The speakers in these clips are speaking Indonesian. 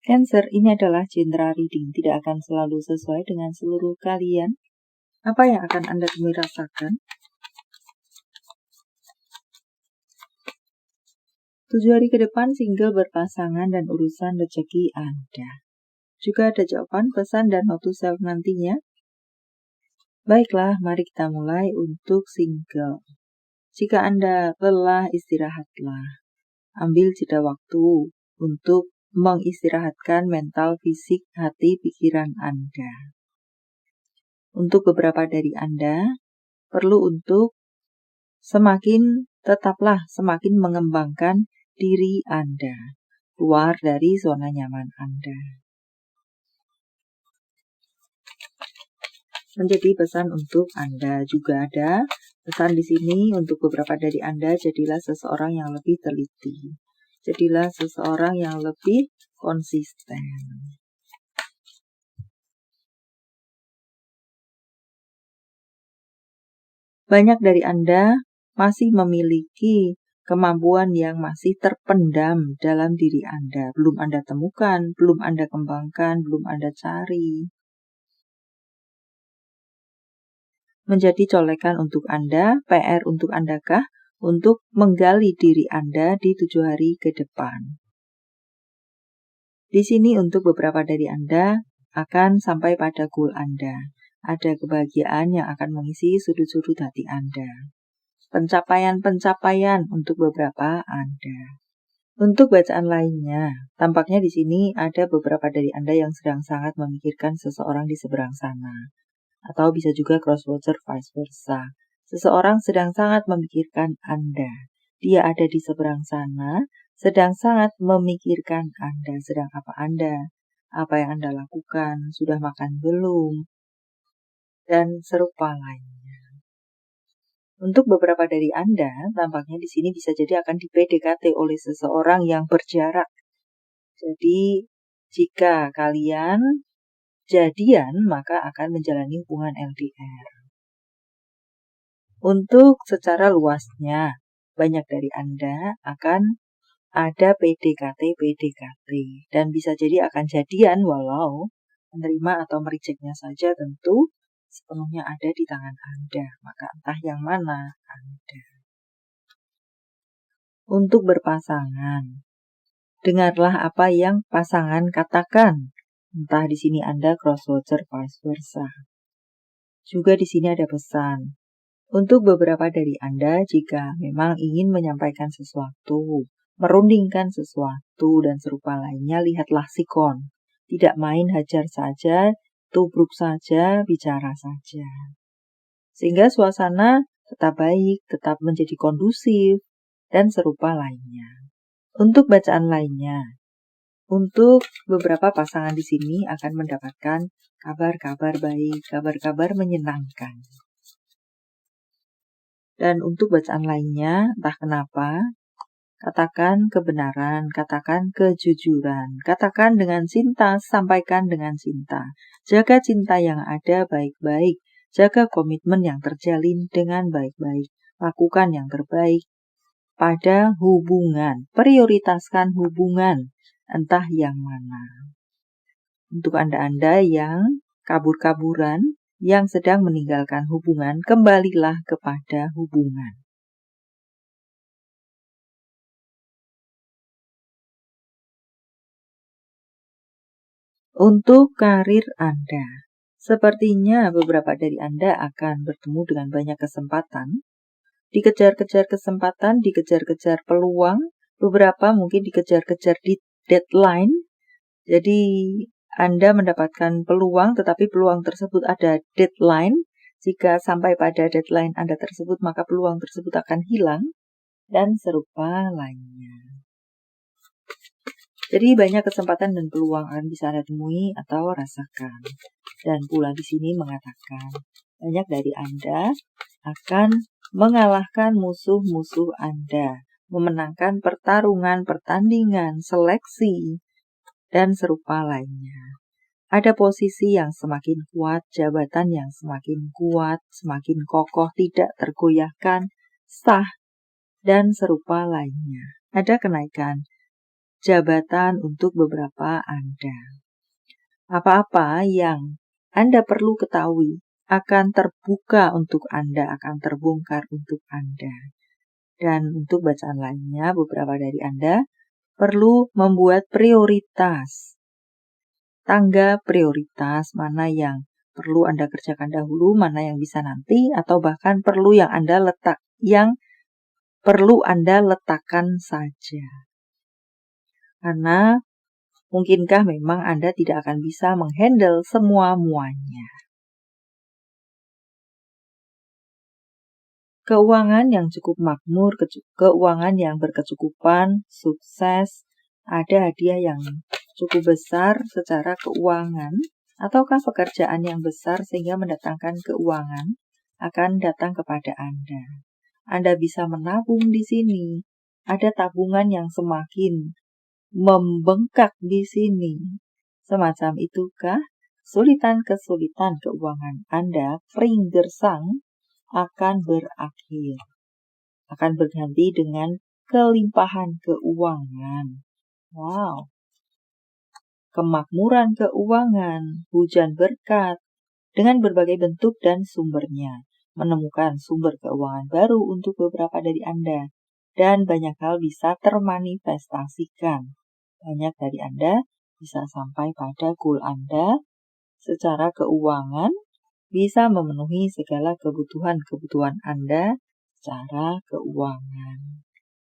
Cancer, ini adalah general reading, tidak akan selalu sesuai dengan seluruh kalian. Apa yang akan Anda temui rasakan? 7 hari ke depan single, berpasangan, dan urusan rezeki Anda. Juga ada jawaban, pesan, dan note to self nantinya. Baiklah, mari kita mulai untuk single. Jika Anda lelah, istirahatlah. Ambil jeda waktu untuk mengistirahatkan mental, fisik, hati, pikiran Anda. Untuk beberapa dari Anda, perlu untuk tetaplah semakin mengembangkan diri Anda, keluar dari zona nyaman Anda. Menjadi pesan untuk Anda. Juga ada pesan di sini untuk beberapa dari Anda, jadilah seseorang yang lebih teliti. Jadilah seseorang yang lebih konsisten. Banyak dari Anda masih memiliki kemampuan yang masih terpendam dalam diri Anda. Belum Anda temukan, belum Anda kembangkan, belum Anda cari. Menjadi colekan untuk Anda, PR untuk Anda kah? Untuk menggali diri Anda di 7 hari ke depan. Di sini untuk beberapa dari Anda akan sampai pada goal Anda. Ada kebahagiaan yang akan mengisi sudut-sudut hati Anda. Pencapaian-pencapaian untuk beberapa Anda. Untuk bacaan lainnya, tampaknya di sini ada beberapa dari Anda yang sedang sangat memikirkan seseorang di seberang sana. Atau bisa juga cross-watcher vice versa. Seseorang sedang sangat memikirkan Anda. Dia ada di seberang sana, sedang sangat memikirkan Anda. Sedang apa Anda? Apa yang Anda lakukan? Sudah makan belum? Dan serupa lainnya. Untuk beberapa dari Anda, tampaknya di sini bisa jadi akan di PDKT oleh seseorang yang berjarak. Jadi, jika kalian jadian, maka akan menjalani hubungan LDR. Untuk secara luasnya, banyak dari Anda akan ada PDKT, dan bisa jadi akan jadian walau menerima atau merejeknya saja tentu sepenuhnya ada di tangan Anda, maka entah yang mana Anda. Untuk berpasangan, dengarlah apa yang pasangan katakan, entah di sini Anda cross-watcher vice versa. Juga di sini ada pesan. Untuk beberapa dari Anda, jika memang ingin menyampaikan sesuatu, merundingkan sesuatu, dan serupa lainnya, lihatlah sikon. Tidak main hajar saja, tubruk saja, bicara saja. Sehingga suasana tetap baik, tetap menjadi kondusif, dan serupa lainnya. Untuk bacaan lainnya, untuk beberapa pasangan di sini akan mendapatkan kabar-kabar baik, kabar-kabar menyenangkan. Dan untuk bacaan lainnya, entah kenapa, katakan kebenaran, katakan kejujuran, katakan dengan cinta, sampaikan dengan cinta. Jaga cinta yang ada baik-baik, jaga komitmen yang terjalin dengan baik-baik, lakukan yang terbaik pada hubungan, prioritaskan hubungan, entah yang mana. Untuk Anda-Anda yang kabur-kaburan, yang sedang meninggalkan hubungan, kembalilah kepada hubungan. Untuk karir Anda, sepertinya beberapa dari Anda akan bertemu dengan banyak kesempatan. Dikejar-kejar kesempatan, dikejar-kejar peluang, beberapa mungkin dikejar-kejar di deadline. Jadi Anda mendapatkan peluang, tetapi peluang tersebut ada deadline. Jika sampai pada deadline Anda tersebut, maka peluang tersebut akan hilang, dan serupa lainnya. Jadi banyak kesempatan dan peluang akan bisa Anda temui atau rasakan. Dan pula di sini mengatakan, banyak dari Anda akan mengalahkan musuh-musuh Anda, memenangkan pertarungan, pertandingan, seleksi, dan serupa lainnya. Ada posisi yang semakin kuat, jabatan yang semakin kuat, semakin kokoh, tidak tergoyahkan, sah, dan serupa lainnya. Ada kenaikan jabatan untuk beberapa Anda. Apa-apa yang Anda perlu ketahui akan terbuka untuk Anda, akan terbongkar untuk Anda. Dan untuk bacaan lainnya, beberapa dari Anda perlu membuat prioritas. Tangga prioritas, mana yang perlu Anda kerjakan dahulu, mana yang bisa nanti, atau bahkan perlu yang perlu Anda letakkan saja. Karena mungkinkah memang Anda tidak akan bisa menghandle semua-muanya. Keuangan yang cukup makmur, keuangan yang berkecukupan, sukses, ada hadiah yang cukup besar secara keuangan, ataukah pekerjaan yang besar sehingga mendatangkan keuangan akan datang kepada Anda. Anda bisa menabung di sini. Ada tabungan yang semakin membengkak di sini. Semacam itukah kesulitan-kesulitan keuangan Anda, kering gersang, akan berakhir. Akan berganti dengan kelimpahan keuangan. Wow. Kemakmuran keuangan, hujan berkat, dengan berbagai bentuk dan sumbernya. Menemukan sumber keuangan baru untuk beberapa dari Anda. Dan banyak hal bisa termanifestasikan. Banyak dari Anda bisa sampai pada goal Anda secara keuangan, bisa memenuhi segala kebutuhan Anda secara keuangan.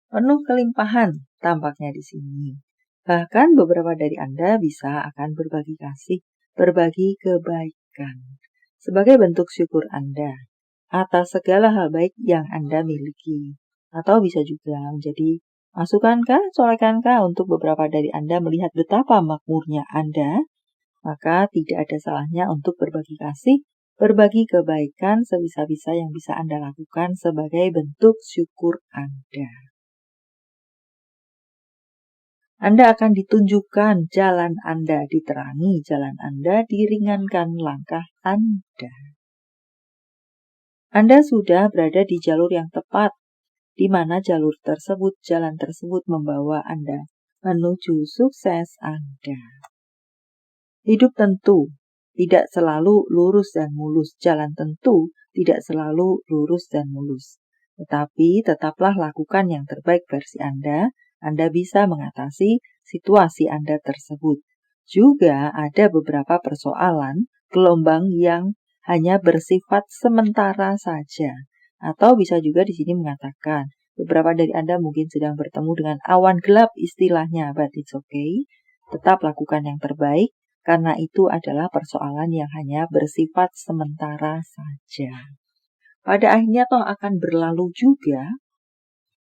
Penuh kelimpahan tampaknya di sini. Bahkan beberapa dari Anda bisa akan berbagi kasih, berbagi kebaikan. Sebagai bentuk syukur Anda atas segala hal baik yang Anda miliki. Atau bisa juga menjadi masukankah, corekankah untuk beberapa dari Anda melihat betapa makmurnya Anda, maka tidak ada salahnya untuk berbagi kasih, berbagi kebaikan sebisa-bisa yang bisa Anda lakukan sebagai bentuk syukur Anda. Anda akan ditunjukkan jalan Anda, diterangi jalan Anda, diringankan langkah Anda. Anda sudah berada di jalur yang tepat, di mana jalan tersebut membawa Anda menuju sukses Anda. Hidup tentu tidak selalu lurus dan mulus, jalan tentu tidak selalu lurus dan mulus. Tetapi tetaplah lakukan yang terbaik versi Anda bisa mengatasi situasi Anda tersebut. Juga ada beberapa persoalan, gelombang yang hanya bersifat sementara saja. Atau bisa juga di sini mengatakan, beberapa dari Anda mungkin sedang bertemu dengan awan gelap istilahnya, but it's okay. Tetap lakukan yang terbaik, karena itu adalah persoalan yang hanya bersifat sementara saja. Pada akhirnya toh akan berlalu juga.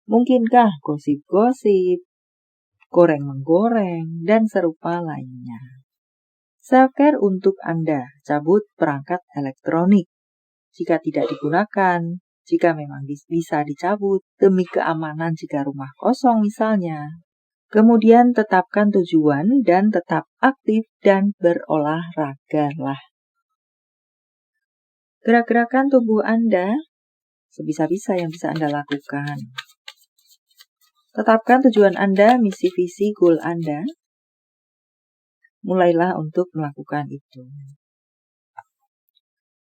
Mungkinkah gosip-gosip, goreng-menggoreng, dan serupa lainnya. Self-care untuk Anda, cabut perangkat elektronik. Jika tidak digunakan, jika memang bisa dicabut, demi keamanan jika rumah kosong misalnya. Kemudian tetapkan tujuan dan tetap aktif dan berolahragalah. Gerak-gerakan tubuh Anda sebisa-bisa yang bisa Anda lakukan. Tetapkan tujuan Anda, misi, visi, goal Anda. Mulailah untuk melakukan itu.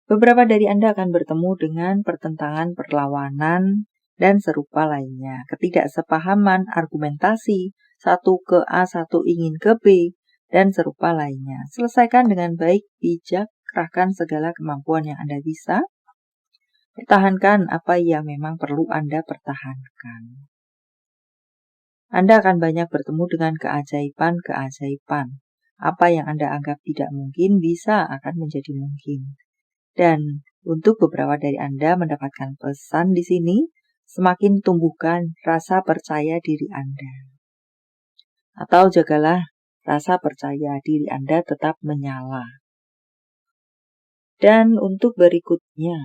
Beberapa dari Anda akan bertemu dengan pertentangan, perlawanan, dan serupa lainnya. Ketidaksepahaman, argumentasi, satu ke A, satu ingin ke B, dan serupa lainnya. Selesaikan dengan baik, bijak, kerahkan segala kemampuan yang Anda bisa. Pertahankan apa yang memang perlu Anda pertahankan. Anda akan banyak bertemu dengan keajaiban-keajaiban. Apa yang Anda anggap tidak mungkin bisa akan menjadi mungkin. Dan untuk beberapa dari Anda mendapatkan pesan di sini, semakin tumbuhkan rasa percaya diri Anda. Atau jagalah rasa percaya diri Anda tetap menyala. Dan untuk berikutnya,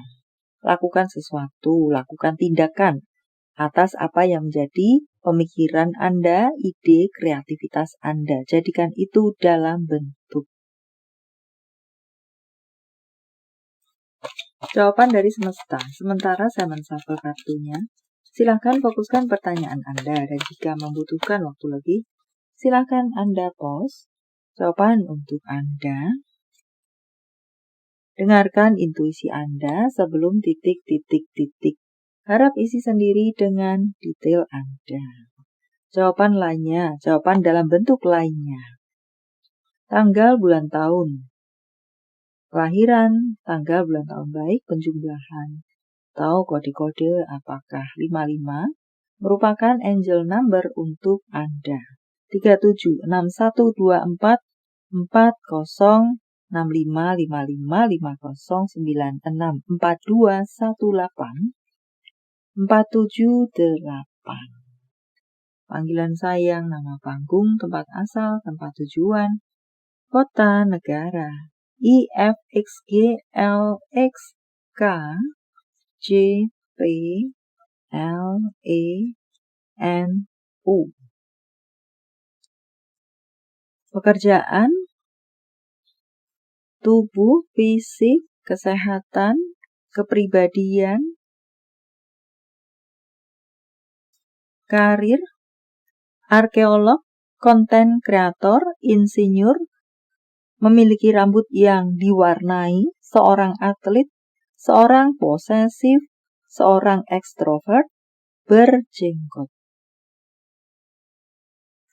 lakukan sesuatu, lakukan tindakan atas apa yang menjadi pemikiran Anda, ide, kreativitas Anda. Jadikan itu dalam bentuk. Jawaban dari semesta. Sementara saya menshuffle kartunya, silakan fokuskan pertanyaan Anda dan jika membutuhkan waktu lebih, Silakan Anda pause. Jawaban untuk Anda. Dengarkan intuisi Anda sebelum titik. Harap isi sendiri dengan detail Anda. Jawaban lainnya, jawaban dalam bentuk lainnya. Tanggal, bulan, tahun. Kelahiran, tanggal, bulan, tahun baik, penjumlahan. Atau kode-kode apakah 55 merupakan angel number untuk Anda. 376124 40 655550964218 478. Panggilan sayang, nama panggung, tempat asal, tempat tujuan, kota, negara. IFXG LXK JP LENU. Pekerjaan, tubuh, fisik, kesehatan, kepribadian, karir, arkeolog, konten kreator, insinyur, memiliki rambut yang diwarnai, seorang atlet, seorang posesif, seorang ekstrovert, berjenggot.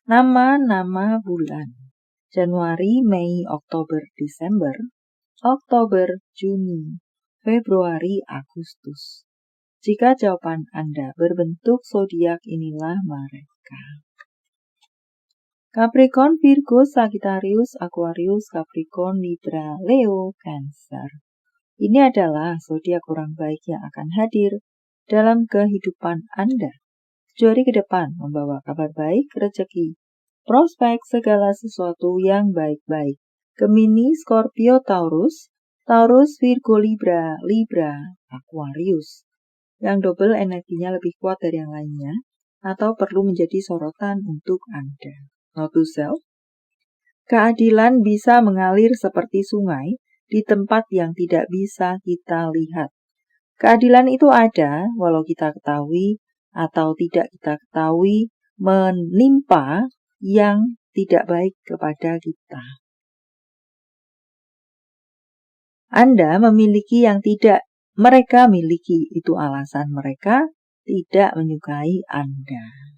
Nama-nama bulan: Januari, Mei, Oktober, Desember, Oktober, Juni, Februari, Agustus. Jika jawaban Anda berbentuk zodiak, inilah mereka. Capricorn, Virgo, Sagittarius, Aquarius, Capricorn, Libra, Leo, Cancer. Ini adalah zodiak orang baik yang akan hadir dalam kehidupan Anda. 7 hari ke depan membawa kabar baik, rezeki, prospek, segala sesuatu yang baik-baik. Gemini, Scorpio, Taurus, Virgo, Libra, Aquarius. Yang double energinya lebih kuat dari yang lainnya atau perlu menjadi sorotan untuk Anda. Note to self. Keadilan bisa mengalir seperti sungai di tempat yang tidak bisa kita lihat. Keadilan itu ada walau kita ketahui atau tidak kita ketahui menimpa yang tidak baik kepada kita. Anda memiliki yang tidak mereka miliki, itu alasan mereka tidak menyukai Anda.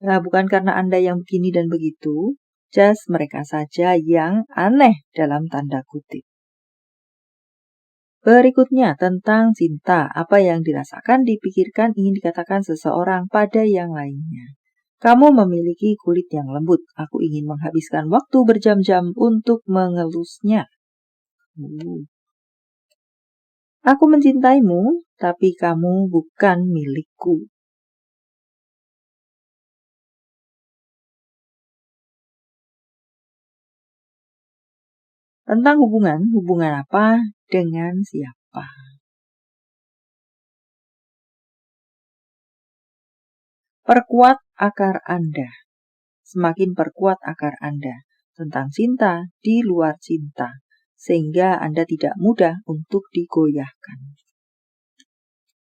Nah, bukan karena Anda yang begini dan begitu, just mereka saja yang aneh dalam tanda kutip. Berikutnya tentang cinta, apa yang dirasakan, dipikirkan, ingin dikatakan seseorang pada yang lainnya. Kamu memiliki kulit yang lembut, aku ingin menghabiskan waktu berjam-jam untuk mengelusnya. Aku mencintaimu, tapi kamu bukan milikku. Tentang hubungan apa dengan siapa? Perkuat akar Anda. Semakin perkuat akar Anda tentang cinta di luar cinta, sehingga Anda tidak mudah untuk digoyahkan.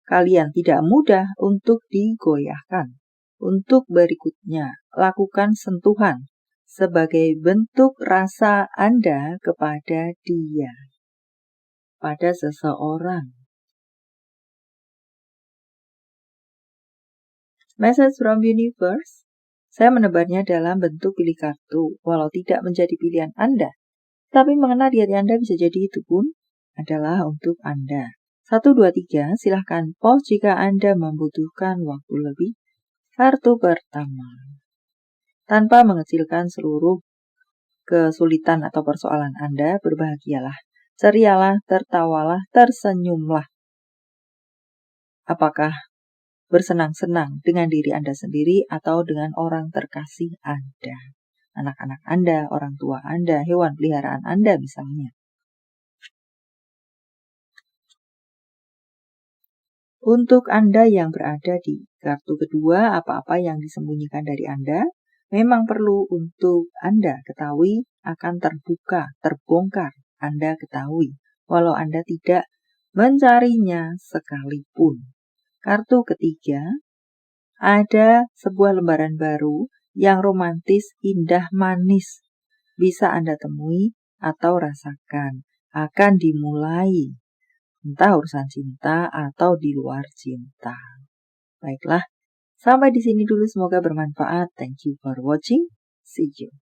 Kalian tidak mudah untuk digoyahkan. Untuk berikutnya, lakukan sentuhan sebagai bentuk rasa Anda kepada dia, pada seseorang. Message from Universe. Saya menebarnya dalam bentuk pilih kartu, walau tidak menjadi pilihan Anda. Tapi mengenal diri Anda bisa jadi itu pun adalah untuk Anda. 1, 2, 3, silahkan pause jika Anda membutuhkan waktu lebih. Kartu pertama. Tanpa mengecilkan seluruh kesulitan atau persoalan Anda, berbahagialah, cerialah, tertawalah, tersenyumlah. Apakah bersenang-senang dengan diri Anda sendiri atau dengan orang terkasih Anda, anak-anak Anda, orang tua Anda, hewan peliharaan Anda misalnya. Untuk Anda yang berada di kartu kedua, apa-apa yang disembunyikan dari Anda memang perlu untuk Anda ketahui akan terbuka, terbongkar, Anda ketahui, walau Anda tidak mencarinya sekalipun. Kartu ketiga, ada sebuah lembaran baru yang romantis, indah, manis bisa Anda temui atau rasakan akan dimulai, entah urusan cinta atau di luar cinta. Baiklah, sampai di sini dulu, semoga bermanfaat. Thank you for watching. See you.